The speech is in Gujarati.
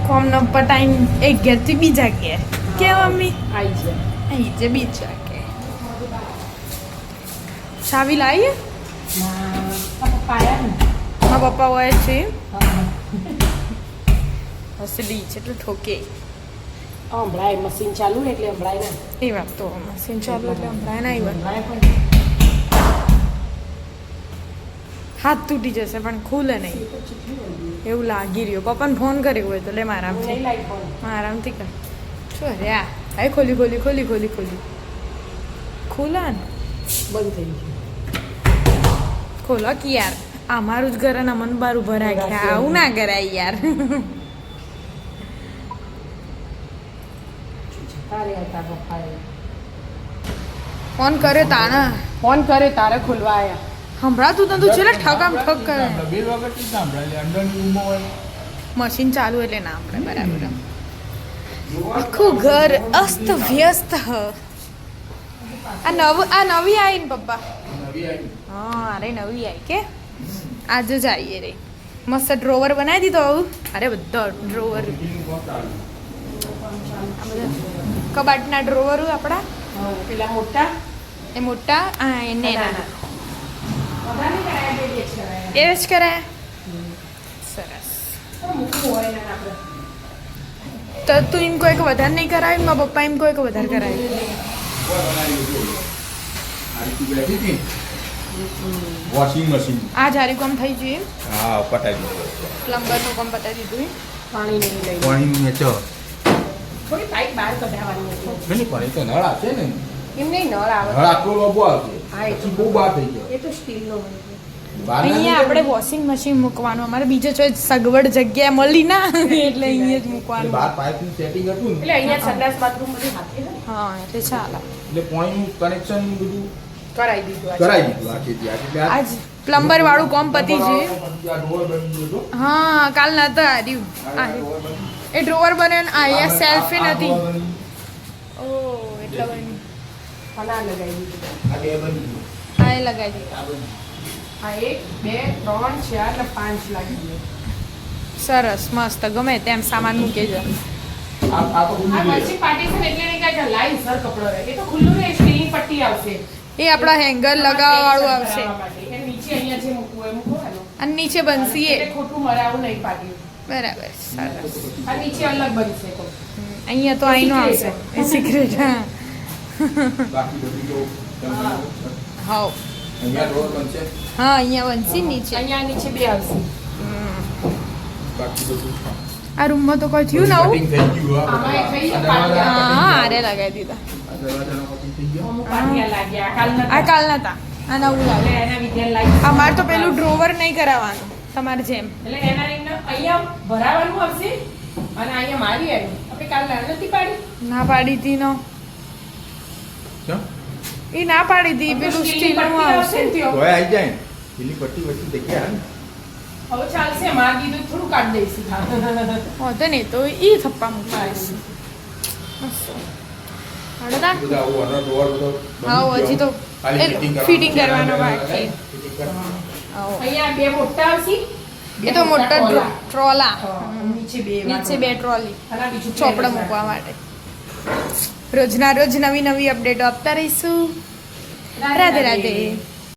કોમ ન પટાઈને એક ઘેરથી બીજા ઘેર કે મમ્મી આવી છે બીજા કે ચાવી લાવીએ હા પપ્પા હોય છે હસલી છે એટલે ઠોકે હમણાં મશીન ચાલુ ને એટલે હમણાં એ વાત તો મશીન ચાલુ એટલે હમણાં ના આવ્યા હાથ તૂટી જશે પણ ખુલે નહીં એવું લાગી રહ્યું પપ્પાને ફોન કર્યો હોય તો લે આરામથી કર શું અરે આ હાય ખોલી ખોલા ને બંધ થઈ ગયું ખોલો કે યાર અમારું જ ઘર અને અમન બાર ઉભા રાખ્યા આવું ના કરાય યાર તારે હતા પપ્પાએ ફોન કરે તાણા ફોન કરે તારે ખોલવા આવ્યા સંભળાતું તું છે ઠકામ ઠક કરે મશીન ચાલુ એટલે ના આપણે બરાબર આખું ઘર અસ્ત વ્યસ્ત આ નવી આવી ને પપ્પા હા અરે નવી આવી કે આજે જ આવીએ રે મસ્ત ડ્રોવર બનાવી દીધો આવું અરે બધા ડ્રોવર આ બધા કબાટના ડ્રોવર આપણા પેલા મોટા એ મોટા એ નાના એ જ કરાયા સરસ તો તું એમ કોઈ વધારે નહીં કરાય મારા પપ્પા એમ કોઈ વધારે કરાય વોશિંગ મશીન આ જારી કામ થઈ ગયું હા પટાઈ દીધું પ્લમ્બરનું કામ પતાવી દીધું પાણી નહીં લઈ પાણી મેચો થોડી પાઇપ બહાર કઢાવવાની હતી ઘણી પાણી તો નળ આવશે ને એમ નહીં નળ આવે નળ આટલો લોબો આવશે હા, એ પછી બહુ બહાર થઈ ગયો એ તો સ્ટીલનો હોય છે. અહીંયા આપણે વોશિંગ મશીન મૂકવાનું અમારે બીજે ચોઈ સગવડ જગ્યા મળી ના એટલે અહીંયા જ મૂકવાનું બહાર પાઇપનું સેટિંગ હતું ને એટલે અહીંયા સંડાસ બાથરૂમ બધું હાથે ને હા એટલે ચાલે એટલે પાણીનું કનેક્શન બધું કરાવી દીધું આજે. કરાવી દીધું આખેથી એટલે આજ પ્લમ્બર વાળું કામ પતી છે આ ડોર બની ગયો હા કાલ નતા હાર્યું આ ડોર બની એ ડ્રોવર બને ને અહીંયા સેલ્ફી આ નથી ડોર બની. ઓ એટલે બની અને આ લગાવી દીધું આ બે બની ગયું. હા એ લગાવી દીધું આ બની. આ 1 2 3 4 ને 5 લાગી ગયું સરસ મસ્ત ગમે તેમ સામાન મૂકી જાય આ તો બની આ ગયું. વચ્ચે પાર્ટીશન એટલે નહીં કાંઈ લાઈન સર કપડો રહે એ તો ખુલ્લું રહે સ્ટીલની પટ્ટી આવશે એ આપણા હેંગર લગાવવા વાળું આવશે કરાવવા માટે. એ નીચે અહીંયા જે મૂકવું હોય મૂકવાનું અને નીચે બનશે એટલે ખોટું મરાવું નહીં પાડ્યું બરાબર સરસ આ નીચે અલગ બનશે તો અહીંયા તો અહીંનો આવશે એ સિક્રેટ હા બાકી બધી તો હા. હાવ અહીંયા ડોર બનશે હા અહીંયા બનશે નીચે અહીંયા નીચે બે આવશે બાકી બધું આ રૂમમાં તો કોઈ થયું નવું કટિંગ થઈ ગયું આમાં એ થઈ ગયું. હા આરે લગાવી દીધા આ દરવાજાનો કટિંગ થઈ ગયો અમુક પાટિયા લાગ્યા કાલ આ કાલ નતા આ નવું એટલે લાગે એના વિદ્યાન લાગી અમારે તો પેલું ડ્રોવર નહીં કરાવવાનું તમારે જેમ એટલે એના અહીંયા ભરાવાનું આવશે અને અહીંયા મારી આવી આપણે કાલ નથી પાડી ના પાડી હતી નો કેમ એ ના પાડી હતી પેલું સ્ટીલનું આવશે તોય આવી જાય ને પેલી પટ્ટી વચ્ચે જગ્યા ને હવે ચાલશે માર દીધું થોડું કાઢ દઈશું હોતો ને તો એ થપ્પા મૂકીશ હળદા બધા આવું આનો ડોર બધો બની હા ગયો. હજી તો ખાલી ફિટિંગ કરવાનો બાકી ફિટિંગ કરવાનું. આવો. અહીંયા બે મોટા આવશે એ તો મોટા ટ્રોલા નીચે બે નીચે બે ટ્રોલી અને આ બીજું ચોપડા મૂકવા માટે રોજના રોજ નવી નવી અપડેટો આપતા રહીશું રાધે રાધે